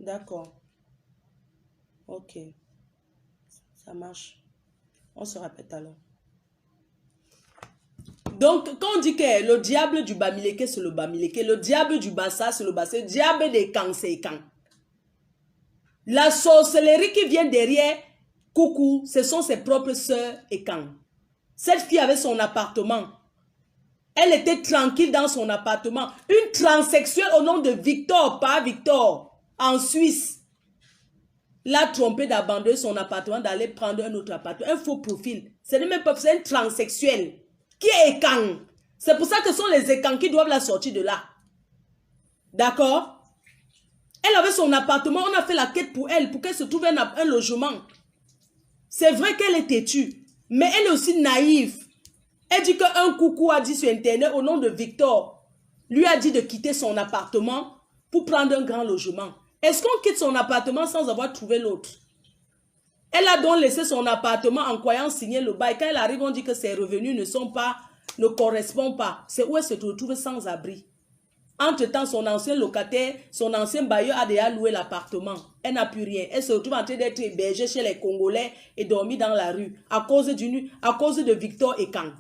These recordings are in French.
D'accord. Ok. Ça marche. On se répète alors. Donc, quand on dit que le diable du Bamileke, c'est le Bamileke, le diable du Bassa, c'est le Bassa, le diable des Kang, c'est Kang. La sorcellerie qui vient derrière Coucou, ce sont ses propres sœurs et Kang. Cette fille avait son appartement. Elle était tranquille dans son appartement. Une transsexuelle au nom de Victor, pas Victor, en Suisse, l'a trompé d'abandonner son appartement, d'aller prendre un autre appartement. Un faux profil. Ce n'est même pas, c'est un transsexuel qui est écan. C'est pour ça que ce sont les écans qui doivent la sortir de là. D'accord? Elle avait son appartement, on a fait la quête pour elle, pour qu'elle se trouve un logement. C'est vrai qu'elle est têtue, mais elle est aussi naïve. Elle dit qu'un coucou a dit sur Internet au nom de Victor, lui a dit de quitter son appartement pour prendre un grand logement. Est-ce qu'on quitte son appartement sans avoir trouvé l'autre? Elle a donc laissé son appartement en croyant signer le bail. Quand elle arrive, on dit que ses revenus ne correspondent pas. C'est où elle se retrouve sans abri. Entre-temps, son ancien locataire, son ancien bailleur a déjà loué l'appartement. Elle n'a plus rien. Elle se retrouve en train d'être hébergée chez les Congolais et dormir dans la rue à cause de Victor Ekang.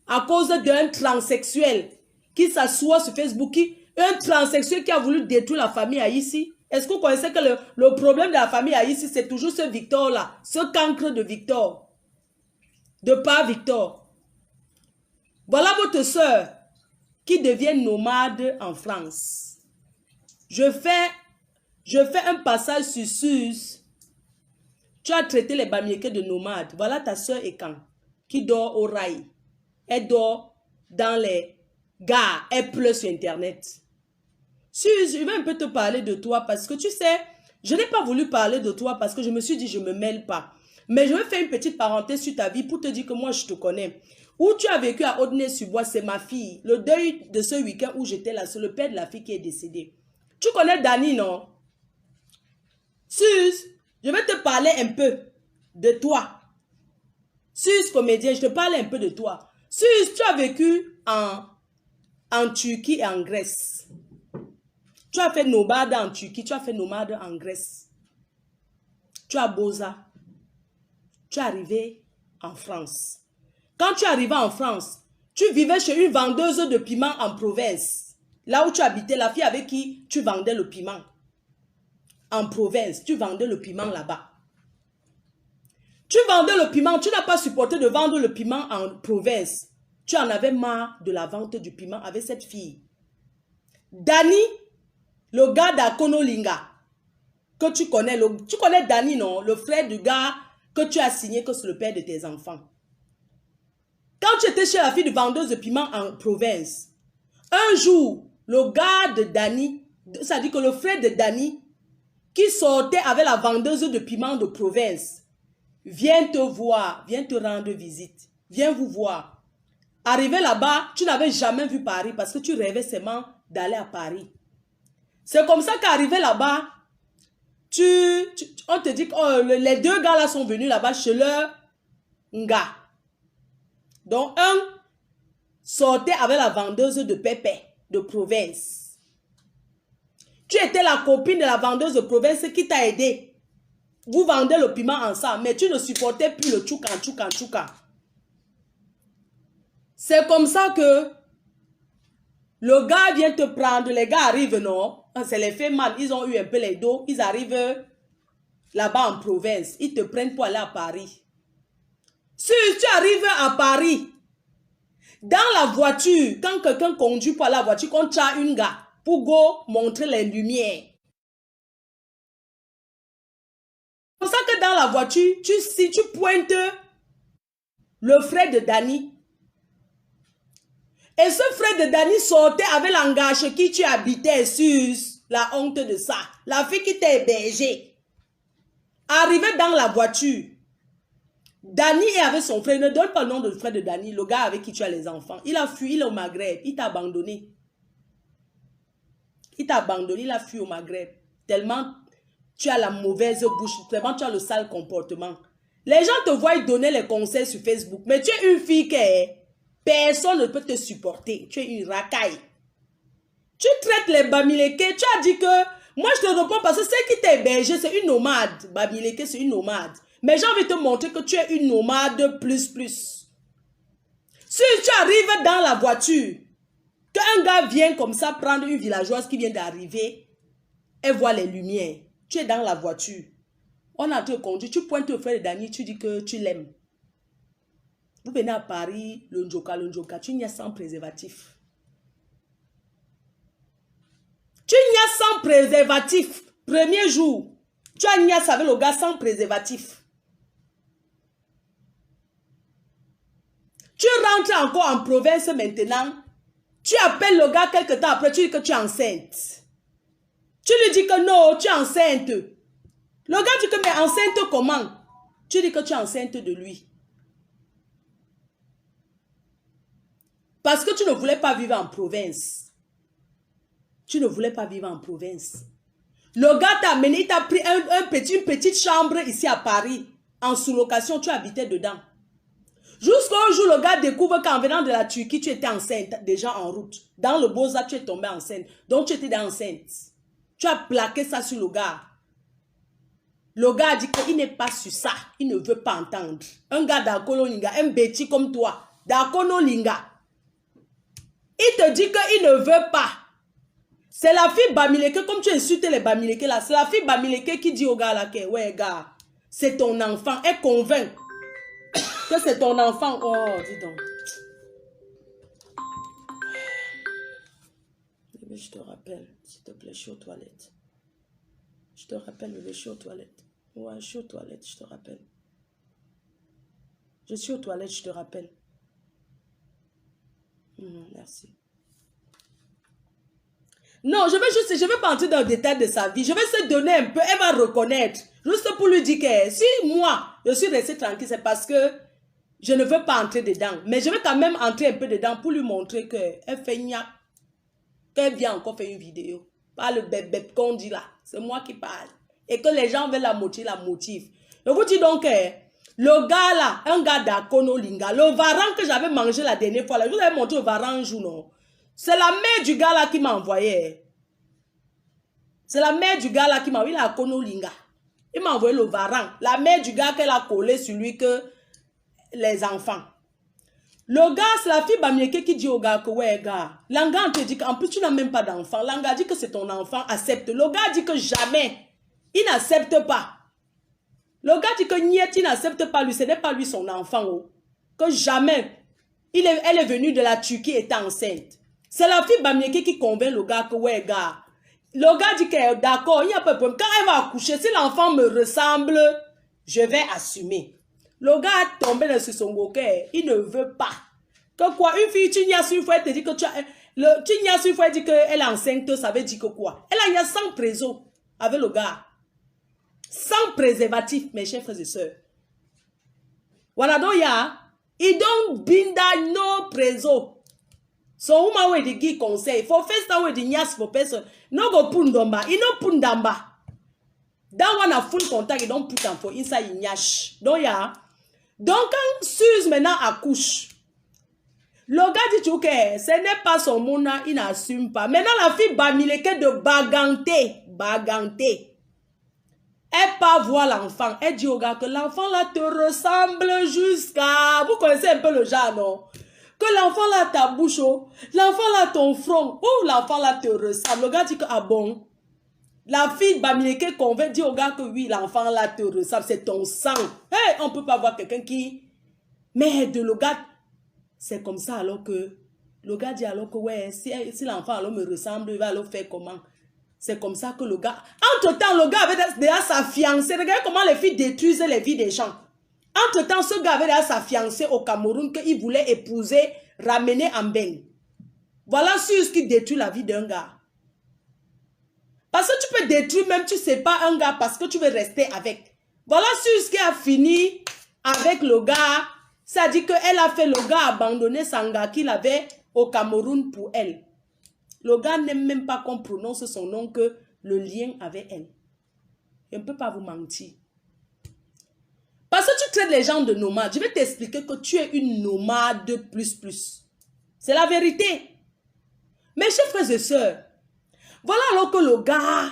À cause d'un transsexuel qui s'assoit sur Facebook, un transsexuel qui a voulu détruire la famille Haïssi. Est-ce que vous connaissez que le problème de la famille Haïssi, c'est toujours ce Victor-là, ce cancre de Victor, de pas Victor. Voilà votre soeur qui devient nomade en France. Je fais un passage sur Suze. Tu as traité les Bamileke de nomades. Voilà ta soeur Ekan qui dort au rail. Elle dort dans les gares. Elle pleure sur Internet. Suze, je vais un peu te parler de toi parce que tu sais, je n'ai pas voulu parler de toi parce que je me suis dit je ne me mêle pas. Mais je vais faire une petite parenthèse sur ta vie pour te dire que moi je te connais. Où tu as vécu à Audnay-sur-Bois, c'est ma fille. Le deuil de ce week-end où j'étais là, c'est le père de la fille qui est décédé. Tu connais Dani, non? Suze, je vais te parler un peu de toi. Suze, comédien, je te parle un peu de toi. Suze, tu as vécu en Turquie et en Grèce. Tu as fait nomade en Turquie, tu as fait nomade en Grèce. Tu as Boza. Tu es arrivé en France. Quand tu es arrivé en France, tu vivais chez une vendeuse de piment en province. Là où tu habitais, la fille avec qui tu vendais le piment. En province, tu vendais le piment là-bas. Tu vendais le piment, tu n'as pas supporté de vendre le piment en province. Tu en avais marre de la vente du piment avec cette fille. Dani, le gars d'Akonolinga, que tu connais, tu connais Dani, non? Le frère du gars que tu as signé que c'est le père de tes enfants. Quand tu étais chez la fille de vendeuse de piment en province, un jour, le gars de Dani, ça dit que le frère de Dani, qui sortait avec la vendeuse de piment de province, vient te voir, vient te rendre visite, vient vous voir. Arrivé là-bas, tu n'avais jamais vu Paris parce que tu rêvais seulement d'aller à Paris. C'est comme ça qu'arrivé là-bas, on te dit que oh, les deux gars là sont venus là-bas chez leur gars. Donc un sortait avec la vendeuse de pépé de province. Tu étais la copine de la vendeuse de province qui t'a aidé. Vous vendez le piment ensemble, mais tu ne supportais plus le tchouka. C'est comme ça que le gars vient te prendre, les gars arrivent, non? C'est les faits mal, ils ont eu un peu les dos, ils arrivent là-bas en province, ils te prennent pour aller à Paris. Si tu arrives à Paris, dans la voiture, quand quelqu'un conduit pour la voiture, qu'on t'a une gars pour go montrer les lumières. C'est pour ça que dans la voiture, si tu pointes le frère de Dani, et ce frère de Dani sortait avec l'engagé qui tu habitais sur la honte de ça. La fille qui t'a hébergée. Arrivé dans la voiture, Dani est avec son frère. Ne donne pas le nom de frère de Dani, le gars avec qui tu as les enfants. Il a fui, il est au Maghreb. Il t'a abandonné. Il t'a abandonné, il a fui au Maghreb. Tellement tu as la mauvaise bouche, tellement tu as le sale comportement. Les gens te voient donner les conseils sur Facebook, mais tu es une fille qui est... Personne ne peut te supporter. Tu es une racaille. Tu traites les Bamileke. Tu as dit que Moi, je te réponds parce que celle qui t'a hébergé, c'est une nomade. Bamileke, c'est une nomade. Mais j'ai envie de te montrer que tu es une nomade plus. Si tu arrives dans la voiture, qu'un gars vient comme ça prendre une villageoise qui vient d'arriver, elle voit les lumières. Tu es dans la voiture. On a te conduit, tu pointes au frère de Dani, tu dis que tu l'aimes. Vous venez à Paris, le Njoka, tu n'y as sans préservatif. Tu n'y as sans préservatif. Premier jour, tu as n'y avec le gars sans préservatif. Tu rentres encore en province maintenant. Tu appelles le gars quelque temps après, tu dis que tu es enceinte. Tu lui dis que non, tu es enceinte. Le gars dit que mais enceinte comment? Tu dis que tu es enceinte de lui. Parce que tu ne voulais pas vivre en province. Tu ne voulais pas vivre en province. Le gars t'a amené, il t'a pris une petite chambre ici à Paris. En sous-location, tu habitais dedans. Jusqu'au jour, le gars découvre qu'en venant de la Turquie, tu étais enceinte, déjà en route. Dans le Beaux-Arts, tu es tombée enceinte. Donc, tu étais enceinte. Tu as plaqué ça sur le gars. Le gars a dit qu'il n'est pas sur ça. Il ne veut pas entendre. Un gars d'Akono Linga, un bêtis comme toi, d'Akono Linga. Il te dit qu'il ne veut pas. C'est la fille Bamileke, comme tu insultes les Bamileke là, c'est la fille Bamileke qui dit au gars là que, ouais gars, c'est ton enfant. Elle convainc que c'est ton enfant. Oh, dis donc. Je te rappelle, s'il te plaît, je suis aux toilettes. Je te rappelle, je suis aux toilettes. Ouais, je suis aux toilettes, je te rappelle. Je suis aux toilettes, je te rappelle. Merci. Non, je vais pas entrer dans le détail de sa vie. Je vais se donner un peu, elle va reconnaître. Juste pour lui dire que si moi, je suis restée tranquille, c'est parce que je ne veux pas entrer dedans. Mais je vais quand même entrer un peu dedans pour lui montrer qu'elle fait gnac. Qu'elle vient encore faire une vidéo. Pas le bébé qu'on dit là. C'est moi qui parle. Et que les gens veulent la motive. Je vous dis donc, le gars là, un gars d'Akono Linga, le varan que j'avais mangé la dernière fois là, je vous avais montré le varan un jour, non? C'est la mère du gars là qui m'a envoyé. C'est la mère du gars là qui m'a envoyé la Akono Linga. Il m'a envoyé le varan. La mère du gars qu'elle a collé sur lui que les enfants. Le gars, c'est la fille Bamileke qui dit au gars que ouais gars, l'anga te dit qu'en plus tu n'as même pas d'enfant. L'anga dit que c'est ton enfant, accepte. Le gars dit que jamais, il n'accepte pas. Le gars dit que niet, il n'accepte pas lui, ce n'est pas lui son enfant. Oh. Que jamais, elle est venue de la Turquie étant enceinte. C'est la fille Bamileke qui convainc le gars que ouais gars. Le gars dit que d'accord, il n'y a pas de problème. Quand elle va accoucher, si l'enfant me ressemble, je vais assumer. Le gars a tombé sur son goquet, il ne veut pas. Que quoi, une fille, tu n'y as une fois, elle te dit que tu as... tu n'y as une fois, elle dit qu'elle est enceinte, ça veut dire que quoi? Elle a sans préso avec le gars. Sans préservatif, mes chers frères et sœurs. Voilà, donc il y a... Ils don't binda no préso. So, uma we di gi conseil. For first time we di nyas for person. No go pundomba. You know pundamba. That one a full contact. You don't put them for inside in nyash. Donc, ya. Donc, quand Suze maintenant accouche, le gars dit que ce n'est pas son mona, il n'assume pas. Maintenant, la fille Bamileke de Baganté. Elle part voir l'enfant. Elle dit au gars que l'enfant là te ressemble jusqu'à... Vous connaissez un peu le genre, non? Que l'enfant là ta bouche, l'enfant là ton front, oh l'enfant là te ressemble. Le gars dit que ah bon. La fille Bamileke convainc, dit au gars que oui, l'enfant là te ressemble, c'est ton sang. Hey, on peut pas voir quelqu'un qui... Mais de le gars, c'est comme ça alors que... Le gars dit alors que ouais, si l'enfant alors me ressemble, il va alors faire comment? C'est comme ça que le gars... Entre-temps, le gars avait déjà sa fiancée. Regardez comment les filles détruisent les vies des gens. Entre-temps, ce gars avait déjà sa fiancée au Cameroun qu'il voulait épouser, ramener en bain. Voilà ce qui détruit la vie d'un gars. Parce que tu peux détruire même, tu ne sais pas, un gars parce que tu veux rester avec. Voilà ce qui a fini avec le gars. Ça dit qu'elle a fait le gars abandonner son gars qu'il avait au Cameroun pour elle. Le gars n'aime même pas qu'on prononce son nom, que le lien avec elle. Je ne peux pas vous mentir. Parce que tu traites les gens de nomades. Je vais t'expliquer que tu es une nomade plus. C'est la vérité. Mes chers frères et sœurs, voilà alors que le gars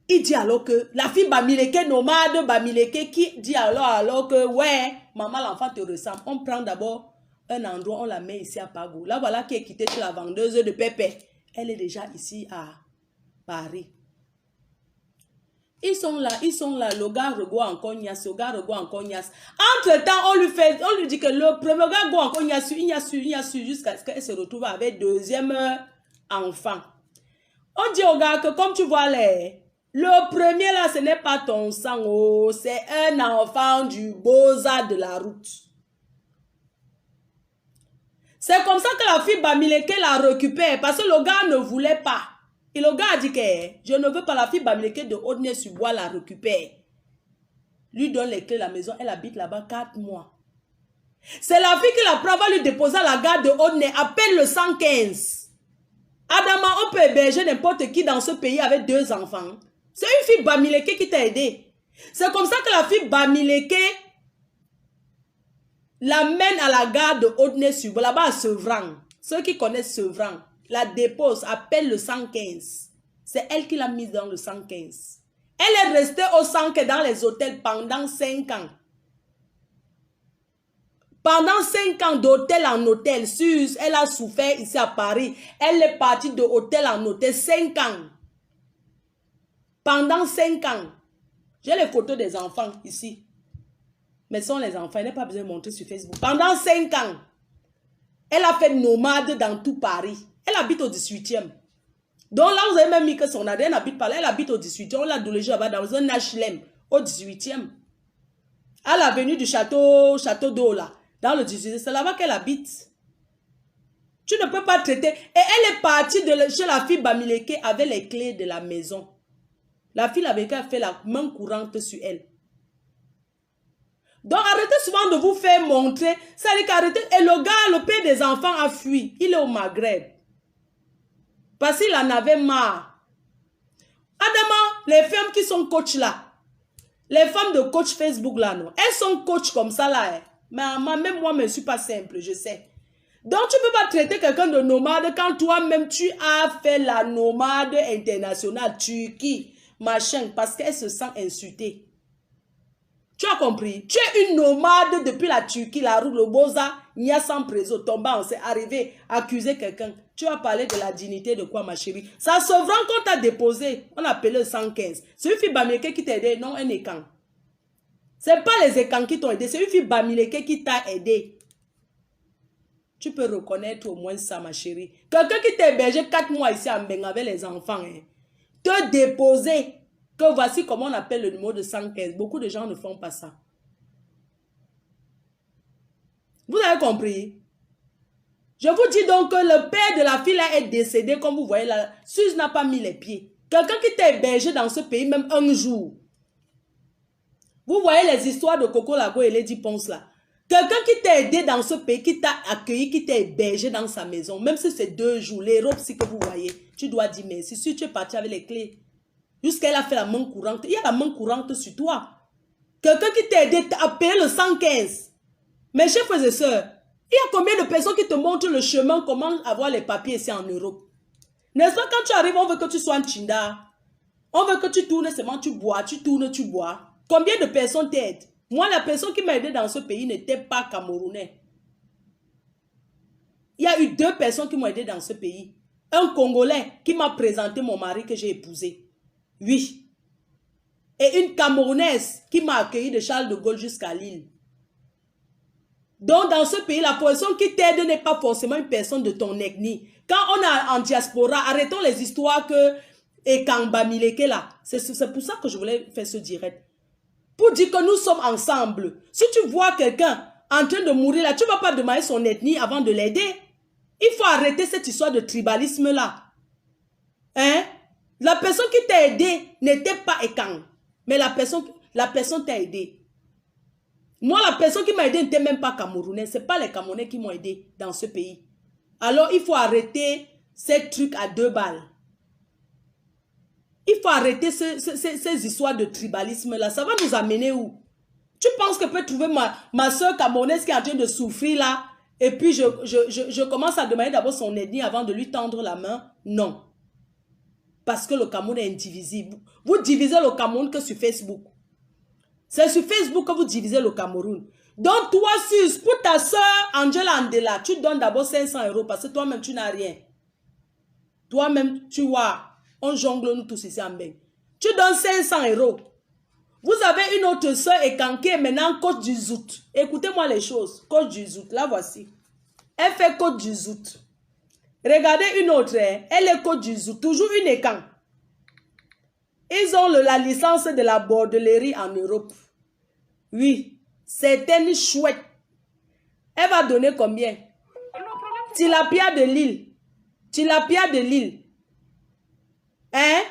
Il dit alors que la fille Bamileke, nomade Bamileke, qui dit alors que ouais, maman, l'enfant te ressemble. On prend d'abord un endroit, on la met ici à Pago. Là, voilà qui est quittée chez la vendeuse de pépé. Elle est déjà ici à Paris. Ils sont là, le gars regoue en cognasse, le gars regoue en cognasse. Entre-temps, on lui dit que le premier gars regoue en cognasse, il y a su, jusqu'à ce qu'elle se retrouve avec deuxième enfant. On dit au gars que comme tu vois le premier là, ce n'est pas ton sang, oh, c'est un enfant du Beaux-Arts de la route. C'est comme ça que la fille Bamileke la récupère, parce que le gars ne voulait pas. Et le gars a dit que je ne veux pas, la fille Bamileke de Audnay-sur-Bois la récupère. Lui donne les clés de la maison, elle habite là-bas 4 mois. C'est la fille qui la prend, va lui déposer à la gare de Audnay, appelle le 115. Adama, on peut héberger n'importe qui dans ce pays avec 2 enfants. C'est une fille Bamileke qui t'a aidé. C'est comme ça que la fille Bamileke l'amène à la gare de Audnay-sur-Bois, là-bas à Sevran. Ceux qui connaissent Sevran, la dépose, appelle le 115. C'est elle qui l'a mise dans le 115. Elle est restée au 115 dans les hôtels pendant 5 ans. Pendant 5 ans d'hôtel en hôtel, Suze, elle a souffert ici à Paris. Elle est partie de hôtel en hôtel 5 ans. Pendant 5 ans. J'ai les photos des enfants ici. Mais ce sont les enfants, il n'est pas besoin de montrer sur Facebook. Pendant 5 ans, elle a fait nomade dans tout Paris. Elle habite au 18e. Donc là, vous avez même mis que son ADN n'habite pas là. Elle habite au 18e. On l'a logée là-bas dans un HLM au 18e. À l'avenue du château d'eau là. Dans le 18e. C'est là-bas qu'elle habite. Tu ne peux pas traiter. Et elle est partie chez la fille Bamileke avec les clés de la maison. La fille Bamileke a fait la main courante sur elle. Donc arrêtez souvent de vous faire montrer. C'est-à-dire qu'arrêtez. Et le gars, le père des enfants a fui. Il est au Maghreb. Parce qu'il en avait marre. Adama, les femmes qui sont coach là. Les femmes de coach Facebook là, non. Elles sont coach comme ça là. Hein. Mais même moi, je ne suis pas simple, je sais. Donc tu ne peux pas traiter quelqu'un de nomade quand toi-même tu as fait la nomade internationale, Turquie, machin, parce qu'elle se sent insultée. Tu as compris? Tu es une nomade depuis la Turquie, la route, le Beaux-Arts, Nia sans préso, tombant, c'est arrivé, accuser quelqu'un. Tu vas parler de la dignité de quoi, ma chérie? Ça se vend qu'on t'a déposé. On appelle le 115. C'est une fille Bamileke qui t'a aidé, non un écan. C'est pas les écans qui t'ont aidé, c'est une fille Bamileke qui t'a aidé. Tu peux reconnaître au moins ça, ma chérie. Quelqu'un qui t'a hébergé 4 mois ici à Mbengue avec les enfants, hein, te déposer. Que voici comment on appelle le numéro de 115. Beaucoup de gens ne font pas ça. Vous avez compris? Je vous dis donc que le père de la fille là est décédé, comme vous voyez là. Suze n'a pas mis les pieds. Quelqu'un qui t'a hébergé dans ce pays, même un jour. Vous voyez les histoires de Coco Lago et Lady Ponce là. Quelqu'un qui t'a aidé dans ce pays, qui t'a accueilli, qui t'a hébergé dans sa maison, même si c'est 2 jours, les robes si que vous voyez, tu dois dire merci. Si tu es parti avec les clés, jusqu'à elle a fait la main courante, il y a la main courante sur toi. Quelqu'un qui t'a aidé à payer le 115. Mes chers frères et sœurs, il y a combien de personnes qui te montrent le chemin, comment avoir les papiers ici en Europe? N'est-ce pas, quand tu arrives, on veut que tu sois un chinda. On veut que tu tournes seulement, tu bois, tu tournes, tu bois. Combien de personnes t'aident? Moi, la personne qui m'a aidé dans ce pays n'était pas camerounais. Il y a eu 2 personnes qui m'ont aidé dans ce pays. Un Congolais qui m'a présenté mon mari que j'ai épousé. Oui. Et une Camerounaise qui m'a accueilli de Charles de Gaulle jusqu'à Lille. Donc, dans ce pays, la personne qui t'aide n'est pas forcément une personne de ton ethnie. Quand on est en diaspora, arrêtons les histoires que... Et Kamba Mileke là. C'est pour ça que je voulais faire ce direct. Pour dire que nous sommes ensemble. Si tu vois quelqu'un en train de mourir là, tu ne vas pas demander son ethnie avant de l'aider. Il faut arrêter cette histoire de tribalisme là. Hein? La personne qui t'a aidé n'était pas Ekang. Mais la personne t'a aidé. Moi, la personne qui m'a aidé n'était même pas camerounais. Ce n'est pas les Camerounais qui m'ont aidé dans ce pays. Alors, il faut arrêter ces trucs à 2 balles. Il faut arrêter ces histoires de tribalisme là. Ça va nous amener où? Tu penses que je peux trouver ma soeur camerounaise qui est en train de souffrir là et puis je commence à demander d'abord son ethnie avant de lui tendre la main? Non. parce que le Cameroun est indivisible. Vous divisez le Cameroun que sur Facebook. C'est sur Facebook que vous divisez le Cameroun. Donc, toi, Sus, pour ta soeur Angela Andela, tu donnes d'abord 500 € parce que toi-même, tu n'as rien. Toi-même, tu vois, on jongle nous tous ici en bain. Tu donnes 500 €. Vous avez une autre soeur qui est maintenant coach du Zout. Écoutez-moi les choses. Coach du Zout, là voici. Elle fait coach du Zout. Regardez une autre, elle est coach du Zout. Toujours une écan. Ils ont la licence de la bordellerie en Europe. Oui, c'est une chouette. Elle va donner combien? Tilapia de Lille. Tilapia de Lille. Hein?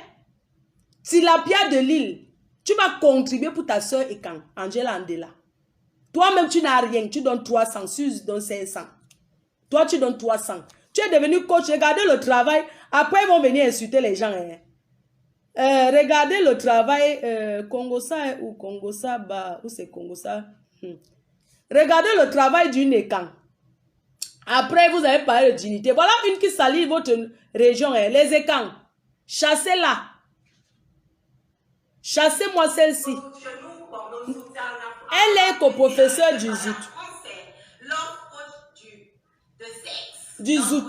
Tilapia de Lille. Tu vas contribuer pour ta soeur Ekan, Angela Andela. Toi-même, tu n'as rien. Tu donnes 300. Suze donne 500. Toi, tu donnes 300. Tu es devenu coach. Regardez le travail. Après, ils vont venir insulter les gens. Hein. Regardez le travail. Congosa ou Congosa, où c'est Congosa? Regardez le travail d'une Ekan. Après, vous avez parlé de dignité. Voilà une qui salit votre région. Hein. Les Ekan. Chassez-la. Chassez-moi celle-ci. Elle est co-professeure du Zout. Du Zout.